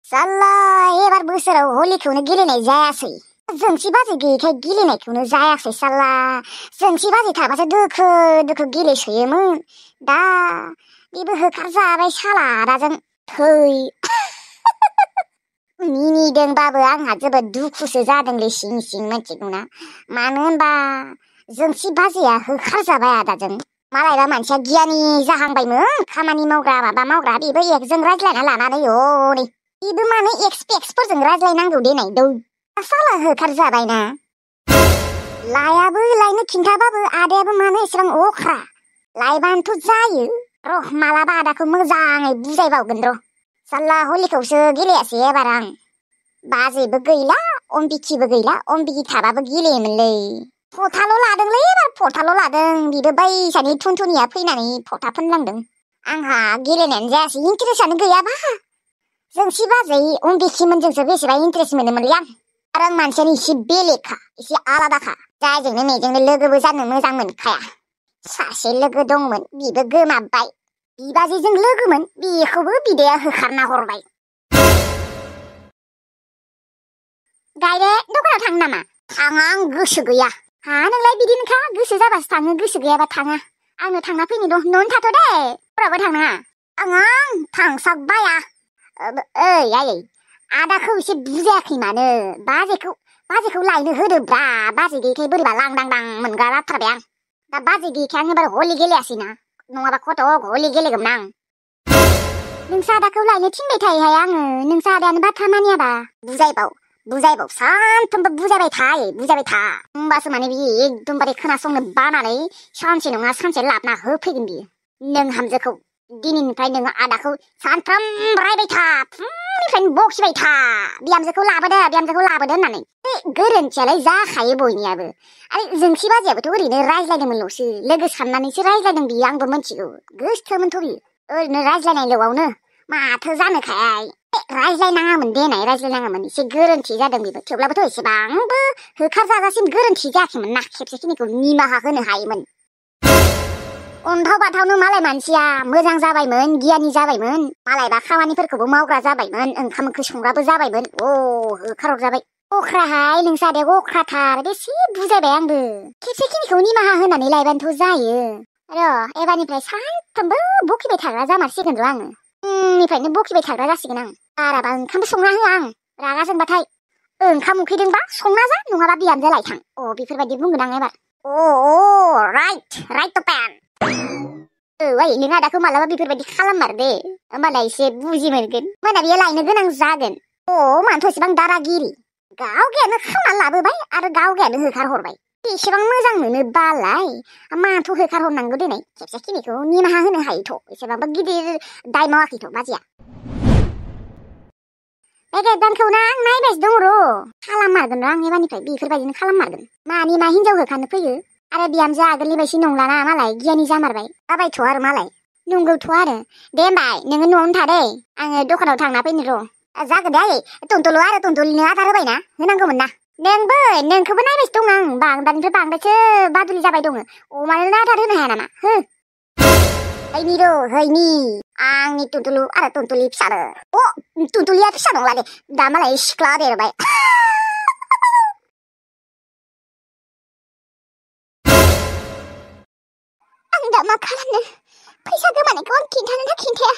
साल्ला एबार बोसोराव हलिखौनो गेलेनाय जायासै। जोंसि बाजै गैयैखाय गेलेनायखौनो जायासै साल्ला। जोंसि बाजै थाबासो दोखो दोखो गेलेसोयोमोन। दा बेबो होखारजाबाय साला आदाजों। थै मिनिदोंबाबो आंहा जोबोद दुखुसो जादोंलै सिं सिं मिथिगौना। मानो होनबा जोंसि बाजैया होखारजाबाय आदाजों। मालायबा मानसिया गियानि जाहांबायमोन खामानि मावग्रा माबा मावग्रा बेबो एकजों रायज्लायना लानानै हनै बेबो मानो एक्सफोरजों रायज्लायनांगौ देनाय दौ साला होखारजाबायना। लायाबो लायनो खिन्थाबाबो आदायाबो मानो एसेबां अख्रा। लायबानोथ' जायो। र' मालाबा आदाखौ मोजाङै बुजायबावगोन र'। साल्ला हलिखौसो गेलेयासै एबार आं। बाजैबो गैला अम्बिखिबो गैला। अम्बिखि थाबाबो गेलेयोमोनलै। फथाल' लादोंलै एबार फथाल' लादों। बिबो बैसानि थुनथुनिया फैनानै फथा फोनलांदों। आंहा गेलेनायानो जायासै इन्टारेस्टआनो गैयाबा। जोंसि बाजै अम्बिखिमोनजोंसो बेसेबा इन्टारेस्ट मोनोमोनलै आं। आरो आं मानसियानो एसे बेलेगखा एसे आलादाखा। जायजोंनो मेजोंनो लोगोबो जानो मोजां मोनखाया। सासे लोगो दंमोन बिबो गोमाबाय। बिबाजैजों लोगोमोन बेखौबो बिदाया होखारना हरबाय। गायदे दखानाव थाङो नामा? थाङा आं गोसो गैया। हा नोंलाय बिदिनोखा गोसो जाबासो थाङो गोसो गैयाबा थाङा। आंनो थांना फैनो दं न'आवनो थाथ' दे रावबो थांनाङा। आं थांसाबबाया। ओइ आयै आदाखौ एसे बुजायाखै मानो? बाजैखौ लायनो होदोब्रा। बाजै गैयैखाय बोरैबा लांदांदां मोनग्रा जाथारबाय आं। दा बाजै गैयैखाय आं एबार हलि गेलेयासैना। नङाबा खथ' हलि गेलेगौमोन आं। नोंसा आदाखौ लायनो थिनबाय थायोहाय आङो। नोंसा आदायानो बाथा मानियाबा बुजायबाव सानफ्रोमबो बुजायबाय था। होमबासो माने बियो एकदमबारे खोनासंनो बानानै सानसे नङा सानसे लाबना होफैगोन बियो। नों हामजोखौ दिनैनिफ्राय नोङो आदाखौ सानफ्रामबो रायबाय था। फुंनिफ्रायनो बखिबाय था बिहामजोखौ लाबोदो होननानै। गोरोन्थियालाय जाखायो बयनियाबो। आरो जोंसि बाजैयाबोथ' ओरैनो रायज्लायदोंमोनल'सो। लोगो साननानैसो रायज्लायदों बियो आंबो मिथिगौ। गोसोथोमोनथ' बियो ओरैनो रायज्लायनायल'आवनो माथो जानोखाय। रायज्लायनाङामोन एसे गोरोन्थि जादों बेबो। थेवब्लाबोथ' एसेबांबो होखारजाजासिम गोरोन्थि जायाखैमोन ना। खेबसेखिनिखौ निमाहा होनो हायोमोन। अन्थाव बाथावनो मालाय मानसिया मोजां जाबायमोन गियानि जाबायमोन। मालायबा खामानिफोरखौबो मावग्रा जाबायमोन ओंखाम ओंख्रि संग्राबो जाबायमोन। होखारहरजाबाय। अख्राहाय नोंसा आदाया अख्राथार। बेसे बुजायबाय आंबो। खेबसेखिनिखौ निमाहा होनानै लायबानोथ' जायो। र' एबारनिफ्राय सानफ्रोमबो बखिबाय थाग्रा जामारसिगोन र' आङो। फुंनिफ्रायनो बखिबाय थाग्रा जासिगोन आं। बाराबा ओंखामबो संना होआ आं रागा जोंबाथाय। ओंखाम उखैदोंबा संना जा नङाबा बिहामजो लायथां। बेफोरबायदि बुंगोन आं एबार। राइट पेन। ओइ नों आदाखौ मालाबा बेफोरबायदि खालाममार दे। होमबालाय एसे बुजि मोनगोन। मोनाबिलियाव लायनो गोनां जागोन। मानोथ' एसेबां दारागिरि। गावगायानो खावना लाबोबाय आरो गावगायानो होखारहरबाय। बेसेबां मोजां मोनो बालाय। माथ' होखारहरनांगौ दिनै। खेबसेखिनिखौ निमाहा होनो हायोथ'। एसेबांबो गिदिर दाय मावाखैथ' बाजैया। दानखौ ना आं नायबायसो दं र'। खालाममारगोन र' आं एबारनिफ्राय बेफोरबायदिनो खालाममारगोन। मानि मा हिनजाव होखारनो फैयो। आरो बिहामजो आगोलनि बायदि नंलाना मालाय गियानि जामारबाय। जाबायथ' आरो मालाय। नंगौथ' आरो। दे होमबाय नोङो न'आवनो था दे। आङो दखानाव थांना फैनो र'। जागोन दे आयै। टन्टलिनो आदार होबायना होनांगौमोन ना। नोंखौबो नायबायसो दं आं। बांद्रायनिफ्राय बांद्रायसो बादुलि जाबाय दङ। अमानो आदार होनो हाया नामा? हैनि आंनि टुनटुलु आरो टुनटुलि फिसानो। टुनटुलिया फिसा नंला दे दा मालाय सिख्ला देरबाय। आं दा मा खालामनो? फैसा गोमानायखौ आं खिन्थानो ना खिन्थाया?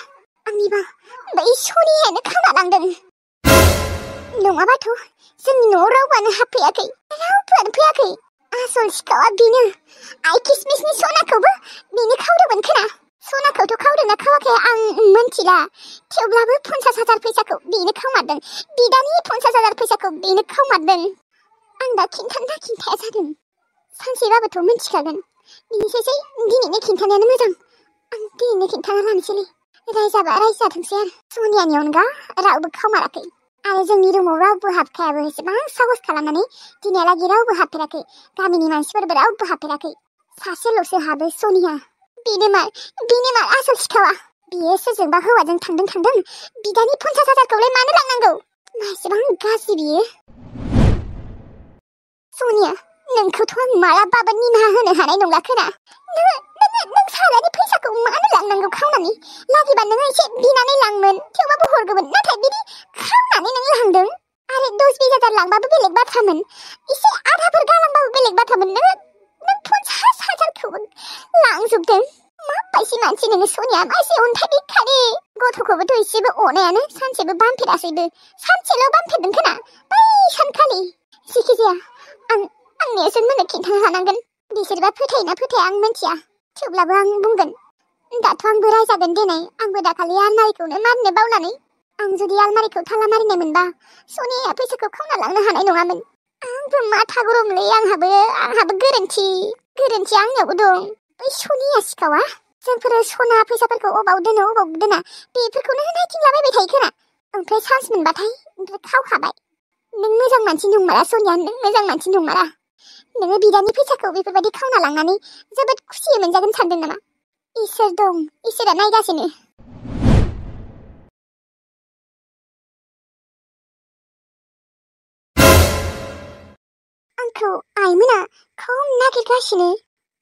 आंनिबा बै सनियानो खावना लांदों। नङाबाथ' जोंनि न'आव रावबोआनो हाबफैयाखै। रावबोआनो फैयाखै। आसल सिखावा बेनो। आइ किसमिसनि सनाखौबो बेनो खावदोंमोन खोना। सनाखौथ' खावदोंना खावाखै आं मोनथिला। थेवब्लाबो 50,000 फैसाखौ बेनो खावमारदों। बिदानि 50,000 फैसाखौ बेनो खावमारदों। आं दा खिन्थानो ना खिन्थाया जादों। सानसेबाबोथ' मिथिखागोन। बिनिसायसै दिनैनो खिन्थानायानो मोजां। आं दिनैनो खिन्थाना लानोसैलै। रायजाबा रायजाथोंसै आरो। सनियानि अनगा रावबो खावमाराखै। आरो जोंनि रुमाव रावबो हाबखायाबो। एसेबां साहस खालामनानै दिनैहालागै रावबो हाबफेराखै। गामिनि मानसिफोरबो रावबो हाबफेराखै। सासेल'सो हाबो सनिया। बेनो मार आसल सिखावा। बियो सोरजोंबा हौवाजों थांदों। बिदानि 50,000खौलाय मानो लांनांगौ? मा एसेबां गाज्रि बियो? सनिया नोंखौथ' आं मालाबाबो निमाहा होनो हानाय नंला खोना। नों सारानि फैसाखौ मानो लांनांगौ खावनानै? लागिबा नोङो एसे बिनानै लांमोन, थेवबाबो हरगौमोन। नाथाय बिदि खावनानै नों लांदों। आरो 10-20 लांबाबो बेलेग बाथ्रामोन। एसे आधाफोर गालांबाबो बेलेग बाथ्रामोन। नों 50,000खौबो लांजोबदों। माबायदि मानसि नोङो सनिया, मासे अन्थाइ बिखानि। गथ'खौबोथ' एसेबो अनायानो, सानसेबो बामफेरासैबो। सानसेल' बामफेरदों खोना, बै सानखालि। जिखिजाया आं नेर्सोनमोननो खिन्थानो हानांगोन। बिसोरबा फोथायोना फोथाया आं मिथिया, थेवब्लाबो आं बुंगोन। दाथ' आंबो रायजागोन देनाय। आंबो दाखालि आलमारिखौनो मारिनो बावनानै। आं जुदि आलमारिखौ थाला मारिनाय मोनबा सनिया फैसाखौ खावना लांनो हानाय नङामोन। आंबो माथा गरमलै, आंहाबो गोरोन्थिया आंनियावबो दं। बै सनिया सिखावा जोंफोरो सना फैसाफोरखौ अबाव दोना बेफोरखौनो नायथिंलाबायबाय थायो खोना। ओमफ्राय चान्स मोनबाथाय खावखाबाय। नों मोजां मानसि नंमारा सनिया, नों मोजां मानसि नंमारा। नोङो बिदानि फैसाखौ बेफोरबायदि खावना लांनानै जोबोद खुसियै मोनजागोन सानदों नामा? इसोर दं, इसोरा नायगासिनो। आंखौ आइमोना खम नागिरगासिनो।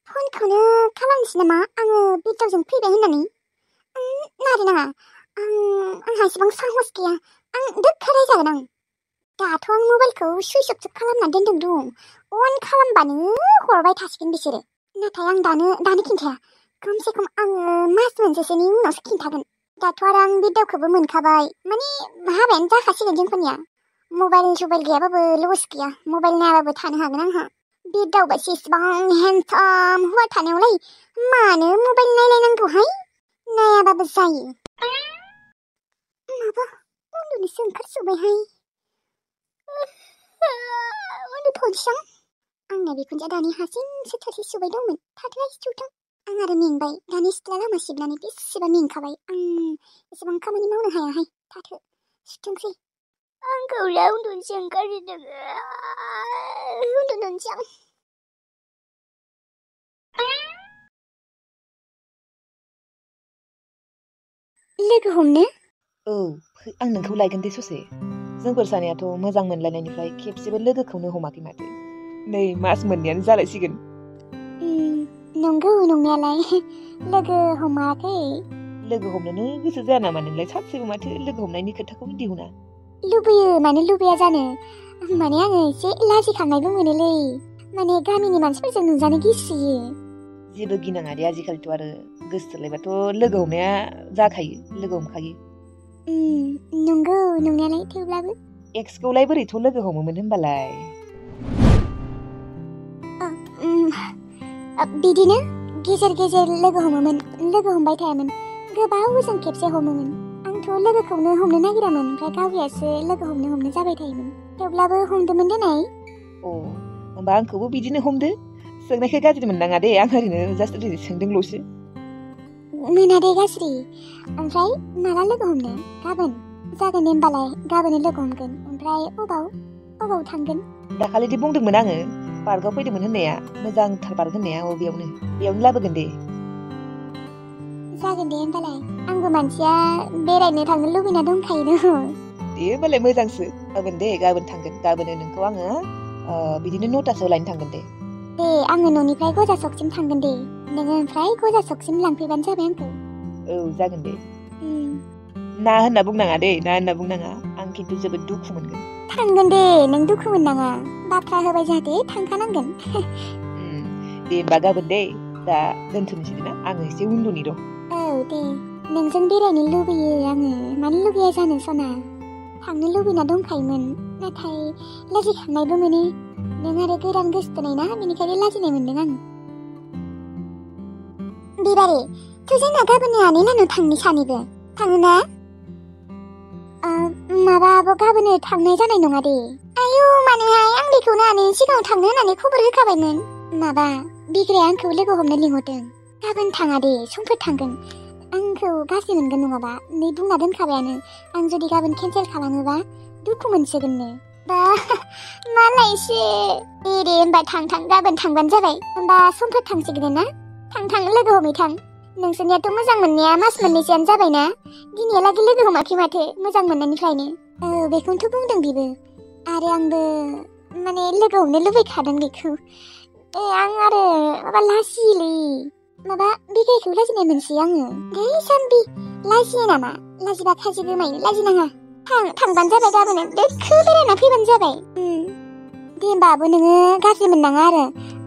फनखौनो खालामनोसै नामा आङो बिरदावजों फैबाय होननानै। नाङा, आंहा एसेबां साहस गैया। आं दोखो रायजागोन आं। दाथ' आं मबाइलखौ सुइच अफसो खालामना दोनदों दं। अन खालामबानो हरबाय थासिगोन बिसोरो। नाथाय आं दानो खिन्थाया। खमसे खम आङो मास मोनसेसोनि उनावसो खिन्थागोन। दाथ' आरो आं बिरदावखौबो मोनखाबाय, माने हाबायानो जाखासिगोन जोंफोरनिया। मबाइल गैयाबाबो लस गैया, मबाइल नायाबाबो थानो हागोन आंहा। बिरदावबासो इसेबां हेन्डसाम हौवा थानायावलाय मानो मबाइल नायलायनांगौहाय? नायाबाबो जायो। माबा उन्दुनोसो ओंखारजोब्बायहाय। उन्दुथ'नोसै आंना बिखुनजोआ दानि हासिंसो थोरसि सुबाय दंमोन। थाथोहाय सुथों। आं आरो मेंबाय, दानि सिथ्ला लामा सिबनानै बेसेबा मेंखाबाय। आं एसेबां खामानि मावनो हायाहाय। थाथो सुथोंसै। आंखौलाय उन्दुनोसो ओंखारजोबदों। उन्दुनोसै आं। लोगो हमनो? औ, आं नोंखौ लायगोन दे ससे। जोंफोर सानैयाथ' मोजां मोनलायनायनिफ्राय खेबसेबो लोगोखौनो हमाखै माथो। नै मास मोननैयानो जालायसिगोन। नंगौ नंनायालाय, लोगो हमाखै। लोगो हमनोनो गोसो जाया नामा नोंलाय? सानसेबो माथो लोगो हमनायनि खोथाखौनो दिहुना। लुबैयो, मानो लुबैया जानो। माने आङो एसे लाजिखांनायबो मोनोलै। माने गामिनि मानसिफोरजों नुजानो गिसोयो। जेबो गिनाङा दे, आजिखालिथ' आरो गोसोथोलायबाथ' लोगो हमनाया जाखायो, लोगो हमखायो। नंगौ नंनायालाय, थेवब्लाबो। एक्सखौलाय बोरैथ' लोगो हमोमोन होनबालाय? बिदिनो गेजेर लोगो हमोमोन, लोगो हमबाय थायामोन। गोबावजों खेबसे हमोमोन। आंथ' लोगोखौनो हमनो नागिरामोन, ओमफ्राय गावयासो लोगो हमनो जाबाय थायोमोन। थेवब्लाबो हमदोंमोन देनाय। होमबा आंखौबो बिदिनो हमदो। सोंनायखौ गाज्रि मोननाङा दे, आं ओरैनो सोंदोंल'सो। मोना दे गाज्रि। ओमफ्राय माला लोगो हमनो? गाबोन? जागोन दे होमबालाय, गाबोन लोगो हमगोन। ओमफ्राय अबाव थांगोन? दाखालिदि बुंदोंमोन आङो, पार्कआव फैदोंमोन होननाया, मोजांथार पार्क होननाया, बेयावनो लाबोगोन दे। जागोन दे होमबालाय, आंबो मानसिया बेरायनो थांनो लुबैना दंखायो दे होमबालाय मोजांसो। गाबोन थांगोन। गाबोनो नोंखौ आङो बिदिनो 9टासोआव लायनो थांगोन दे। दे, आङो न'निफ्राय गजा सकसिम थांगोन दे। नोङो ओमफ्राय गजा सकसिम लांफैबानो जाबाय आंखौ। औ, जागोन दे। ना होनना बुंनाङा दे, आं खिन्थु जोबोद दुखु मोनगोन। थांगोन दे, नों दुखु मोननाङा। बाथ्रा होबाय जाहाथे थांखानांगोन। दे होमबा गाबोन दे। दा दोनथ'नोसै ना, आङो एसे उन्दुनि र'। औ दे, नोंजों बेरायनो लुबैयो आङो। मानो लुबैया जानो सना? थांनो लुबैना दंखायोमोन, नाथाय लाजिखांनायबो मोनो। नों आरो गोदान गोसोथोनाय ना, बेनिखायनो लाजिनाय मोनदों आं। बिबारे, जोंना गाबोन आनै लानाव थांनि सानैबो। थाङोना? माबा आब' गाबोन थांनाय जानाय नङा दे। आयौ, मानोहाय? आं बेखौनो आनैनि सिगाङाव थांनो होननानै खबर होखाबायमोन। माबा बिग्राया आंखौ लोगो हमनो लिंहरदों। गाबोन थाङा दे, समफोर थांगोन। आंखौ गाज्रि मोनगोन नङाबा। नै बुंना दोनखाबायानो, आं जुदि गाबोन केन्सेल खालामोबा दुखु मोनसिगोननो। बा मालायसो। दे होमबा थां, गाबोन थांबानो जाबाय। होमबा समफोर थांसिगोन ना? थां लोगो हमैथां। नोंसोरनियाथ' मोजां मोननाया मास मोननैसोआनो जाबायना? दिनैहालागै लोगो हमाखै माथो, मोजां मोननायनिफ्रायनो। औ, बेखौनोथ' बुंदों बिबो। आरो आंबो माने लोगो हमनो लुबैखादों बेखौ आं आरो माबा लाजियोलै माबा बिगायखौ लाजिनाय मोनसै आङो जाम्बि लाजियो नामा लाजिबा खाजि गोमायो लाजिनाङा थांबानो जाबाय गाबोन दोखो बेरायना फैबानो जाबाय दे होमबा आब' नोङो गाज्रि मोननाङा आरो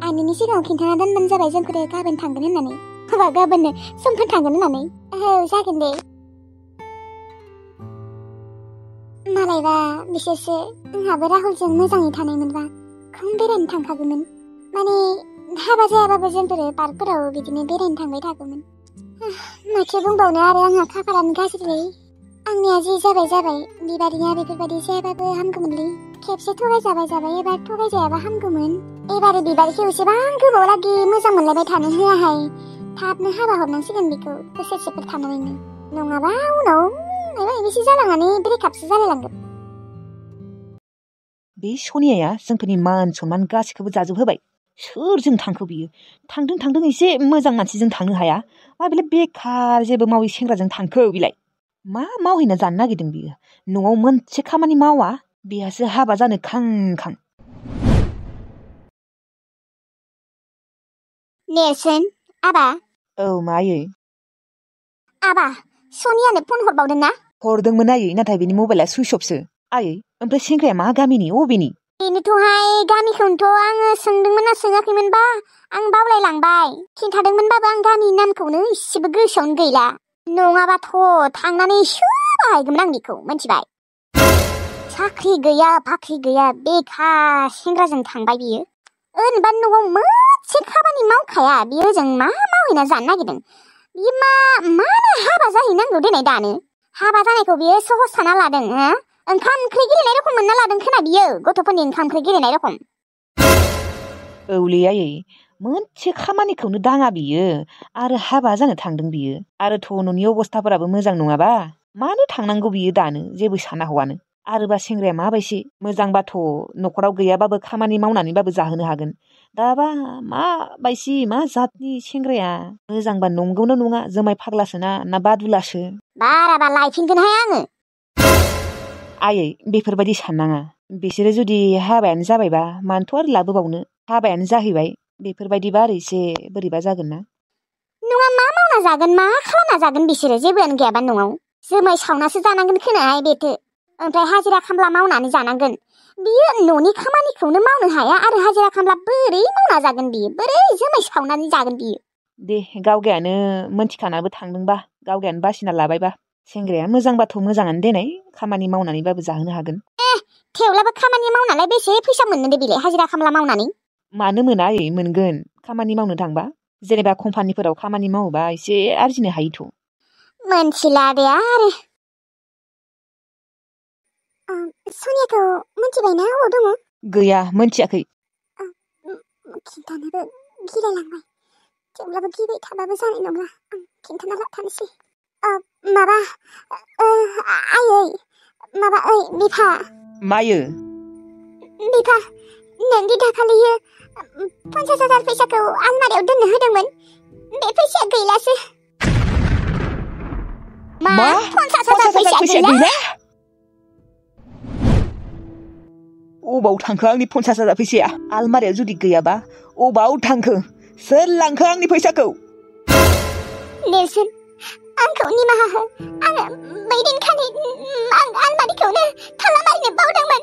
आनैनि सिगाङाव खिन्थाना दोनबानो जाबाय जोंखौ गाबोन थांगोन होननानै माबा गाबोननो समफोर थांगोन होननानै औ जागोन दे मालायबा बिसोरसो आंहाबो राहुलजों मोजाङै थानायमोनबा खम बेरायनो थांखागौमोन माने हाबा जायाबाबो जोंफोरो पार्कफोराव बिदिनो बेरायनो थांबाय थागौमोन माथो बुंबावनो आरो आंहा खाफालानो गाज्रिलै आंनिया जि जाबाय बिबारिया बेफोरबायदि जायाबाबो हामगौमोनलै खेबसे थगायजाबाय एबार थगायजायाबा हामगौमोन एबारो बिबारखौ एसेबां गोबाव लागि मोजां मोनलायबाय थानो होआहाय थाबनो हाबा हरनांसिगोन बेखौ बोसोरसेफोर थानानैनो नङाबा उनाव माबा एसे जालांनानै ब्रेकआपसो जालायलांगोन बे सनियाया जोंफोरनि मान सनमान गासिखौबो जाजोबहोबाय सोरजों थांखो बियो थांदों एसे मोजां मानसिजों थांनो हाया मा बेलाय बेखार जेबो मावै सेंग्राजों थांखो बिलाय मा मावहैना जानो नागिरदों बियो न'आव मोनसे खामानि मावा बेहासो हाबा जानो खां नेरसोन आबा औ मायै आबा सनियानो फन हरबावदों ना हरदोंमोन आयै नाथाय बिनि मबाइला सुइच अफसो आयै ओमफ्राय सेंग्राया मा गामिनि अबेनि बेनोथ'हाय गामिखौनोथ' आङो सोंदोंमोन ना सोङाखैमोनबा आं बावलायलांबाय खिन्थादोंमोनबाबो आं गामिनि नामखौनो इसेबो गोसोआवनो गैला नङाबाथ' थांनानै सोबाहायगौमोन आं बेखौ मिथिबाय साख्रि गैया बाख्रि गैया बेखार सेंग्राजों थांबाय बियो ओरैनोबा न'आव मोनसे खामानि मावखाया बियो ओजों मा मावहैना जानो नागिरदों बियो मानो हाबा जाहैनांगौ देनाय दानो हाबा जानायखौ बियो सहस साना लादों ओंखाम ओंख्रि गेलेनाय रखम मोनना लादों खोना बियो गथ'फोरनि ओंखाम ओंख्रि गेलेनाय रखम औलै आयै मोनसे खामानिखौनो दाङा बियो आरो हाबा जानो थांदों बियो आरोथ' न'नि अबस्थाफोराबो मोजां नङाबा मानो थांनांगौ बियो दानो जेबो साना हवानो आरोबा सेंग्राया माबायसि मोजांबाथ' न'खराव गैयाबाबो खामानि मावनानैबाबो जाहोनो हागोन दाबा माबायसि मा जातनि सेंग्राया मोजांबा नंगौना नङा जोमाय फाग्लासोना ना बादुलासो बाराबा लायफिनगोनहाय आङो आयै बेफोरबायदि साननाङा बिसोरो जुदि हाबायानो जाबायबा मानोथ' आरो लाबोबावनो हाबायानो जाहैबाय बेफोरबायदिबा आरो एसे बोरैबा जागोन ना नङा मा मावना जागोन मा खालामना जागोन बिसोरो जेबोआनो गैयाबा न'आव जोमाय सावनासो जानांगोन खोनाहाय बेथो ओमफ्राय हाजिरा खामला मावनानै जानांगोन बियो न'नि खामानिखौनो मावनो हाया आरो हाजिरा खामला बोरै मावना जागोन बियो बोरै जोमाय सावनानै जागोन बियो दे गावगायानो मोनथिखानाबो थांदोंबा गावगायानो बासिना लाबायबा सेंग्राया मोजांबाथ' मोजाङानो देनाय खामानि मावनानैबाबो जाहोनो हागोन थेवब्लाबो खामानि मावनालाय बेसे फैसा मोननो दे बिलाय हाजिरा खामला मावनानै मानो मोना आयै मोनगोन खामानि मावनो थांबा जेनेबा कम्पानिफोराव खामानि मावोबा एसे आरजिनो हायोथ' मोनथिला दे आरो सनियाखौ मोनथिबायना अबाव दङ गैया मोनथियाखै खिन्थानोबो गिलायलांबाय थेवब्लाबो गिबाय थाबाबो जानाय नंला आं खिन्थाना लाथानोसै माबा आयै माबा ओइ बिफा मायो बिफा नोंदि दाखालियो 50,000 फैसाखौ आलमारियाव दोननो होदोंमोन बे फैसाया गैलासो मा 50,000 फैसा गैला अबाव थांखो आंनि 50,000 फैसाया आलमारियाव जुदि गैयाबा अबाव थांखो सोर लांखो आंनि फैसाखौ नेरसोन आंखौ निमाहा हो आङो बै दिनखालि आं आलमारिखौनो थाला मारिनो बावदोंमोन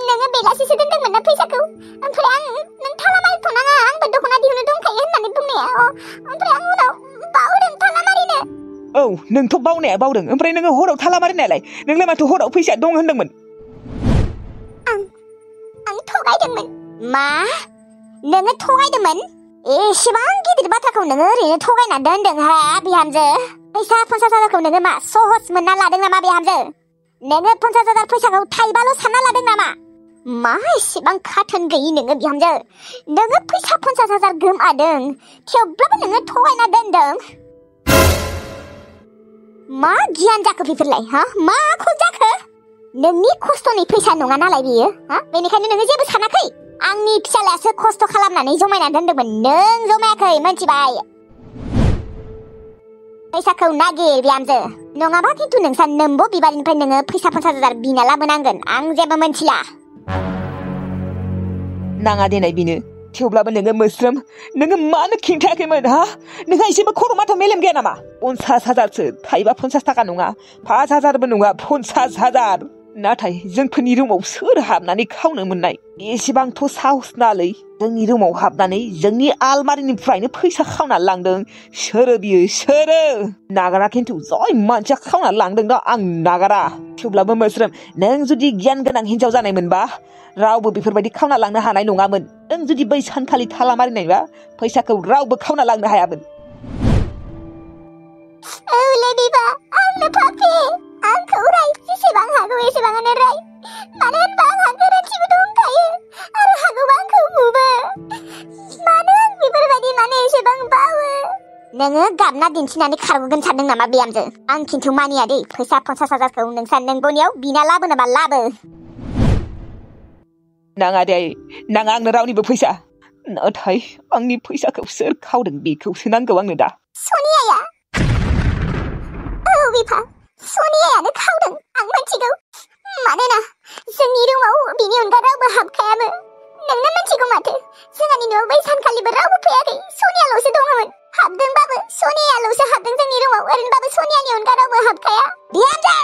नोङो बेलासिसो दोनदोंमोन ना फैसाखौ ओमफ्राय नों थाला मारिथ'नाङा आंबो दख'ना दिहुननो दंखायो होननानै बुंनाया ओमफ्राय आं उनाव बावदों थाला मारिनो औ नोंथ' बावनाया बावदों ओमफ्राय नोङो हराव थाला मारिनायालाय नोंलाय माथो हराव फैसाया दं होनदोंमोन आं थगायदोंमोन मा नोङो थगायदोंमोन एसेबां गिदिर बाथ्राखौ नोङो ओरैनो थगायना दोनदों हा बिहामजो फैसा 50,000खौ नोङो मा सहस मोनना लादों नामा बिहामजो नोङो 50,000 फैसाखौ थाइबाल' सानना लादों नामा मा एसेबां खाथोन गैयि नोङो बिहामजो नोङो फैसा 50,000 गोमादों थेवब्लाबो नोङो थगायना दोनदों मा गियान जाखो बेफोरलाय मा आखल जाखो नोंनि खस्थ'नि फैसा नङा नालाय बियो बेनिखायनो नोङो जेबो सानाखै आंनि फिसालायासो खस्थ' खालामनानै जमायना दोनदोंमोन नों जमायाखै मोनथिबाय फैसाखौ नागिर बिहामजो नङाबा खिन्थु नोंसा नोम्ब' बिबारिनिफ्राय नोङो फैसा 50,000 बिना लाबोनांगोन आं जेबो मोनथिला नाङा देनाय बिनो थेवब्लाबो नोङो मोस्रोम नोङो मानो खिन्थायाखैमोन हा नोंहा एसेबो खर' माथा मेलेम गैया नामा 50,000सो थाइबा 50 थाखा नङा 5,000बो नङा 50,000 नाथाय जोंफोरनि रुमाव सोर हाबनानै खावनो मोननाय एसेबांथ' साहस नालै जोंनि रुमाव हाबनानै जोंनि आलमारिनिफ्रायनो फैसा खावना लांदों सोरो बियो सोरो नागारा खिन्थु जाय मानसिया खावना लांदों दा आं नागारा थेवब्लाबो मोस्रोम नों जुदि गियान गोनां हिनजाव जानायमोनबा रावबो बेफोरबायदि खावना लांनो हानाय नङामोन नों जुदि बै सानखालि थाला मारिनायबा फैसाखौ रावबो खावना लांनो हायामोन औलै बिबा आंनो पापि आंखौ राय जेसेबां हागौ एसेबांआनो राय मानो होनबा आंहा गोरोन्थिबो दंखायो आरो हागौबा आंखौ बुबो मानो आं बेफोरबायदि मानो एसेबां बावो नोङो गाबना दिन्थिनानै खारगोन सानदों नामा बिहामजो आं खिन्थु मानिया दै फैसा 50,000खौ नों बनियाव बिना लाबोनोबा लाबो नाङा दे नाङा आंनो रावनिबो फैसा नाथाय आंनि फैसाखौ सोर खावदों बेखौसो नांगौ आंनो दा सनियाया औ बिफा सनियायानो खावदों आं मिथिगौ मानोना जोंनि रुमाव बिनि अनगा रावबो हाबखायाबो नोंनो मिथिगौ माथो जोंहानि न'आव बै सानखालिबो रावबो फैयाखै सनियाल'सो दङमोन हाबदोंबाबो सनियाल'सो हाबदों जोंनि रुमाव ओरैनोबाबो सनियानि अनगा रावबो हाबखाया बिहामजो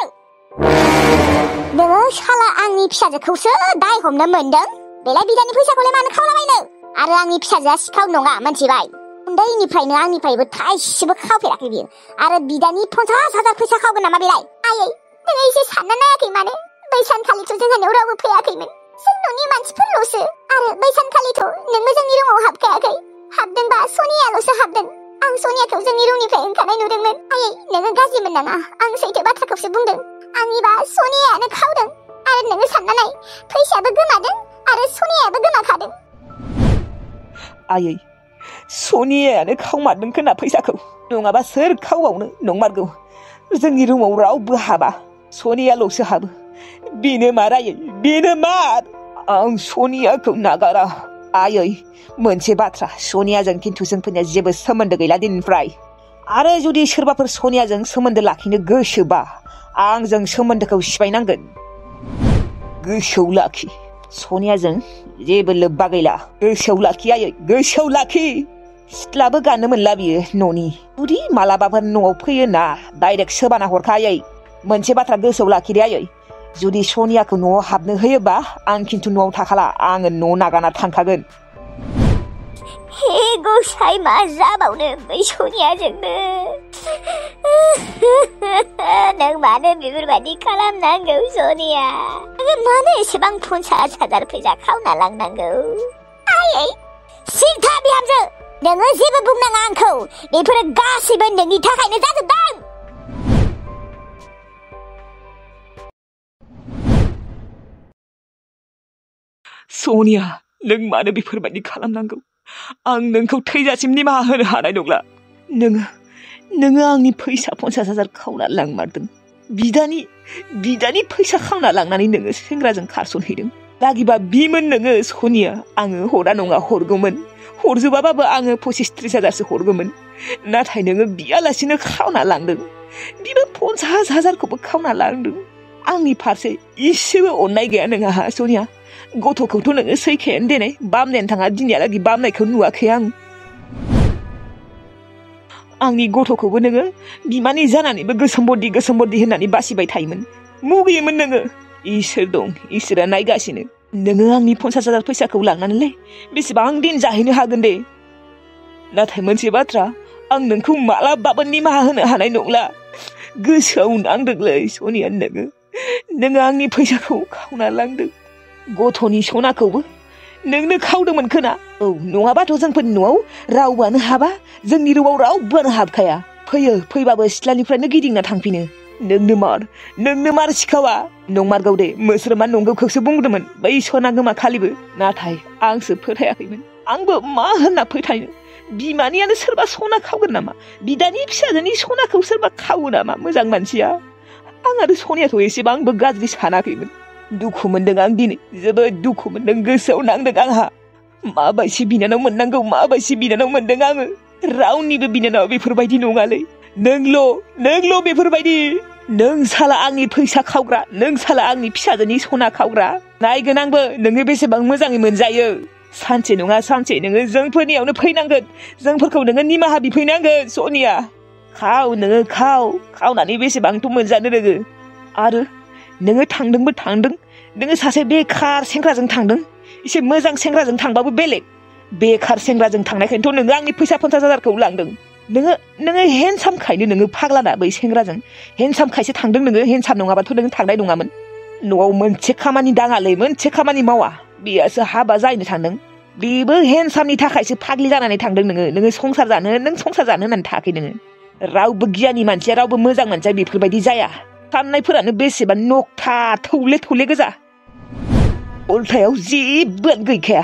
नोङो शाला आंनि फिसाजोखौसो दाय हमनो मोनदों बेलाय बिदानि फैसाखौलाय मानो खावलाबायनो आरो आंनि फिसाजोआ सिखाव नङा मिथिबाय उन्दैनिफ्रायनो आंनिफ्रायबो थाइसेबो खावफेराखै बियो आरो बिदानि 50,000 फैसा खावगोन नामा बेलाय आयै नोङो एसे सानना नायाखै माने बै सानखालिथ' जोंहानियाव रावबो फैयाखैमोन जों न'नि मानसिफोरल'सो आरो बै सानखालिथ' नोंबो जोंनि रुमाव हाबखायाखै हाबदोंबा सनियाल'सो हाबदों आं सनियाखौ जोंनि रुमनिफ्राय ओंखारनाय नुदोंमोन आयै नोङो गाज्रि मोननाङा आं सैथो बाथ्राखौसो बुंदों आंनिबा सनियायानो खावदों आरो नोङो सानना नाय फैसायाबो गोमादों आरो सनियायाबो गोमाखादों आयै सनियायानो खावमारदों खोना फैसाखौ नङाबा सोर खावबावनो नंमारगौ जोंनि रुमाव रावबो हाबा सनियाल'सो हाबो बेनो मार आयै बेनो मार आं सनियाखौ नागारा आयै मोनसे बाथ्रा सनियाजों खिन्थु जोंफोरनिया जेबो सोमोन्दो गैला दिनैनिफ्राय आरो जुदि सोरबाफोर सनियाजों सोमोन्दो लाखिनो गोसोबा आंजों सोमोन्दोखौ सिफायनांगोन गोसोआव लाखि सनियाजों जेबो लोब्बा गैला गोसोआव लाखि आयै गोसोआव लाखि सिथ्लाबो गाननो मोनला बियो न'नि जुदि मालाबाफोर न'आव फैयोना डाइरेक्ट सोबाना हरखायै मोनसे बाथ्रा गोसोआव लाखि दे आयै जुदि सनियाखौ न'आव हाबनो होयोबा आं खिन्थु न'आव थाखाला आङो न' नागारना थांखागोन हे गसाइ मा जाबावनो बै सनियाजोंनो नों मानो बेफोरबायदि खालामनांगौ सनिया नों मानो एसेबां 50,000 फैसा खावना लांनांगौ आयै सिन्था बिहामजो नोङो जेबो बुंनाङा आंखौ बेफोरो गासैबो नोंनि थाखायनो जाजोबदों सनिया नों मानो बेफोरबायदि खालामनांगौ आं नोंखौ थैजासिम निमाहा होनो हानाय नंला नोङो आंनि फैसा 50,000 खावना लांमारदों बिदानि फैसा खावना लांनानै नोङो सेंग्राजों खारसनहैदों लागिबा बिमोन नोङो सनिया आङो हरा नङा हरगौमोन हरजोबाबाबो आङो 25-30,000सो हरगौमोन नाथाय नोङो बियालासिनो खावना लांदों बिबो 50,000खौबो खावना लांदों आंनि फारसे इसेबो अननाय गैया नोंहा सनिया गथ'खौथ' नोङो सैखायानो देनाय बामनायानो थाङा दिनैहालागै बामनायखौ नुवाखै आंनि गथ'खौबो नोङो बिमानि जानानैबो गोसोम बर्दि होननानै बासिबाय थायोमोन मुगैयोमोन नोङो इसोर दं इसोरा नायगासिनो नोङो आंनि 50,000 फैसाखौ लांनानैलाय बेसेबां दिन जाहैनो हागोन दे नाथाय मोनसे बाथ्रा आं नोंखौ मालाबाबो निमाहा होनो हानाय नंला गोसोआव नांदोंलै सनिया नोङो आंनि फैसाखौ खावना लांदों गथ'नि सनाखौबो नोंनो खावदोंमोन खोना औ नङाबाथ' जोंफोरनि न'आव रावबोआनो हाबा जोंनि रुमाव रावबोआनो हाबखाया फैबाबो सिथ्लानिफ्रायनो गिदिंना थांफिनो नोंनो मार सिखावा नंमारगौ दे मोस्रोमा नंगौखौसो बुंदोंमोन बै सना गोमा खालिबो नाथाय आंसो फोथायाखैमोन आंबो मा होनना फोथायनो बिमानियानो सोरबा सना खावगोन नामा बिदानि फिसाजोनि सनाखौ सोरबा खावो नामा मोजां मानसिया आं आरो सनियाखौ एसेबांबो गाज्रि सानाखैमोन दुखु मोनदों आं दिनै जोबोद दुखु मोनदों गोसोआव नांदों आंहा माबायदि बिनानाव मोननांगौ माबायदि बिनानाव मोनदों आङो रावनिबो बिनानाव बेफोरबायदि नङालै नोंल' बेफोरबायदि नों साला आंनि फैसा खावग्रा नों साला आंनि फिसाजोनि सना खावग्रा नायगोन आंबो नोङो बेसेबां मोजाङै मोनजायो सानसे नङा सानसे नोङो जोंफोरनियावनो फैनांगोन जोंफोरखौ नोङो निमाहा बिफैनांगोन सनिया खाव नोङो खावनानै बेसेबांथ' मोनजानो नोङो आरो नोङो थांदोंबो थांदों नोङो सासे बेखार सेंग्राजों थांदों एसे मोजां सेंग्राजों थांबाबो बेलेग बेखार सेंग्राजों थांनायखायनोथ' नोङो आंनि फैसा 50,000खौ लांदों नोङो हेन्डसामखायनो नोङो फाग्लाना बै सेंग्राजों हेन्डसामखायसो थांदों नोङो हेन्डसाम नङाबाथ' नोङो थांनाय नङामोन न'आव मोनसे खामानि दाङालै मोनसे खामानि मावा बेयासो हाबा जाहैनो थांदों बेबो हेन्डसामनि थाखायसो फाग्लि जानानै थांदों नोङो संसार जानो होननानै थायाखै नोङो रावबो गियानि मानसिया रावबो मोजां मानसिया बेफोरबायदि जाया साननायफोरानो बेसेबां नखथा थौले गोजा उल्थायाव जेबोआनो गैखाया